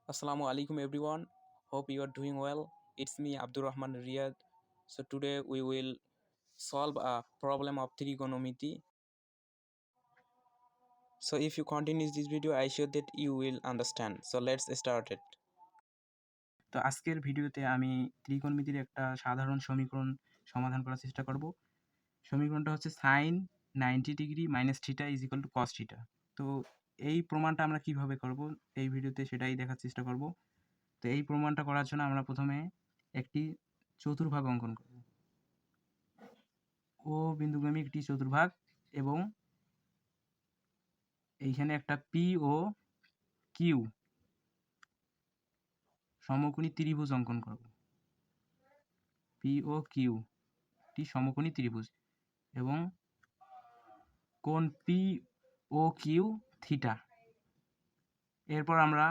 Assalamu alaikum everyone. Hope you are doing well. It's me Abdur Rahman Riyad. So today we will solve a problem of trigonometry. So if you continue this video, I sure that you will understand. So let's start it. তো আজকের ভিডিওতে আমি ত্রিকোণমিতির একটা সাধারণ সমীকরণ সমাধান করার চেষ্টা করব। সমীকরণটা হচ্ছে sin 90 degree minus theta is equal to cos theta. তো এই প্রমাণটা আমরা কিভাবে করব এই ভিডিওতে সেটাই দেখার চেষ্টা করব। তো এই প্রমাণটা করার জন্য আমরা প্রথমে একটি চতুর্ভাগ অঙ্কন করব। ও বিন্দুগামী একটি চতুর্ভাগ এবং এইখানে একটা পি ও কিউ সমকোণী ত্রিভুজ অঙ্কন করব। পি ও কিউ টি সমকোণী ত্রিভুজ এবং কোণ পি ও কিউ থিটা। এরপর আমরা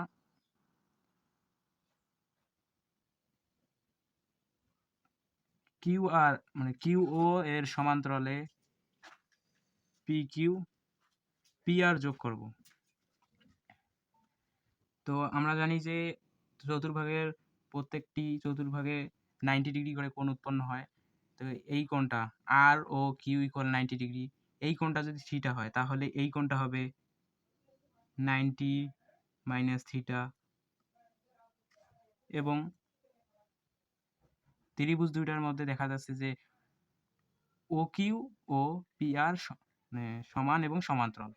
কিউ আর কিউ ও এর সমান্তরালে পি কিউ পি আর যোগ করব। তো আমরা জানি যে চতুর্ভাগের প্রত্যেকটি চতুর্ভাগে 90 ডিগ্রি করে কোণ উৎপন্ন হয়। তো এই কোণটা আর ও কিউ ইকুয়াল 90 ডিগ্রি, এই কোণটা যদি থিটা হয় তাহলে এই কোণটা হবে 90 মাইনাস থিটা। এবং ত্রিভুজ দুইটার মধ্যে দেখা যাচ্ছে যে O Q O P R সমান এবং সমান্তরাল।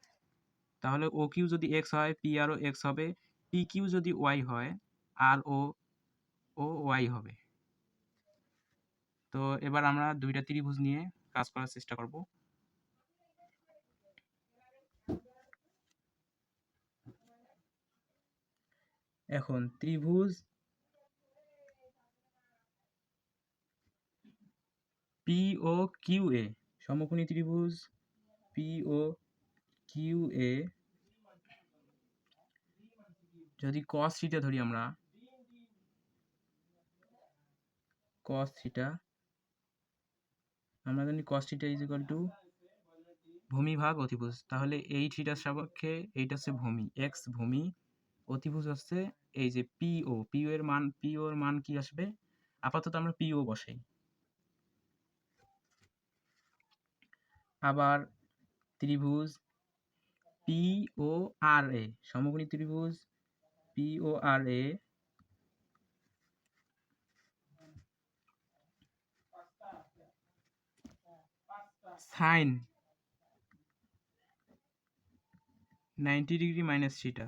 তাহলে ও কিউ যদি এক্স হয় পি আরও এক্স হবে, পি কিউ যদি ওয়াই হয় আর ও ওয়াই হবে। তো এবার আমরা দুইটা ত্রিভুজ নিয়ে কাজ করার চেষ্টা করব। এখন ত্রিভুজ পি ও কিউ এ সমকোণী ত্রিভুজ পি ও কিউ এ যদি cos থিটা ধরি আমরা, cos থিটা আমরা জানি cos theta is equal two ভূমি ভাগ অতিভুজ। তাহলে এই থিটার সাপেক্ষে এইটা হচ্ছে ভূমি, এক্স ভূমি, অতিভুজ হচ্ছে এই যে পিও এর মান, পিও এর মান কি আসবে, আপাতত আমরা পিও বসাই। আবার ত্রিভুজ পি ও আর এ সমকোণী ত্রিভুজ পি ও আর এ সাইন 90 ডিগ্রি মাইনাস থিটা,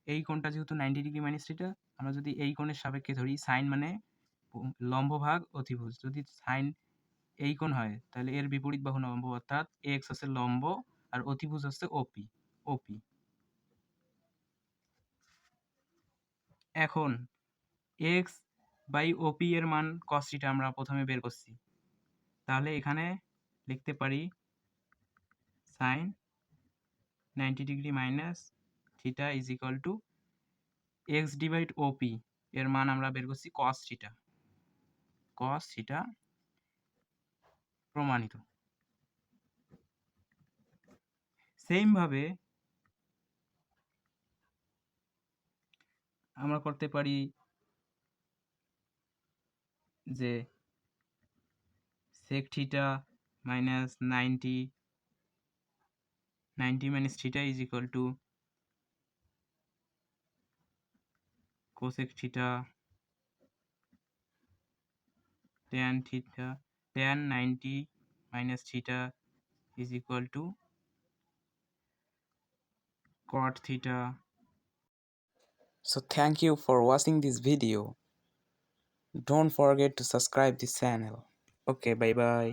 এই কোণটা যেহেতু 90 ডিগ্রি মাইনাস থিটা, আমরা যদি এই কোণের সাপেক্ষে ধরি, সাইন মানে লম্ব ভাগ অতিভুজ, যদি সাইন এই কোণ হয় তাহলে এর বিপরীত বাহু লম্ব, অর্থাৎ এক্স হচ্ছে লম্ব আর অতিভুজ হচ্ছে ওপি। এখন এক্স বাই ওপি এর মান cos থিটা আমরা প্রথমে বের করছি, তাহলে এখানে লিখতে পারি sine 90 degree minus theta is equal to x divide OP এর মান আমরা বের করছি cos থিটা প্রমাণিত। সেম ভাবে আমরা করতে পারি যে sec theta minus 90 minus theta is equal two cosec theta tan theta, tan 90 minus theta is equal to cot theta. So thank you for watching this video. Don't forget to subscribe this channel. Okay, bye bye.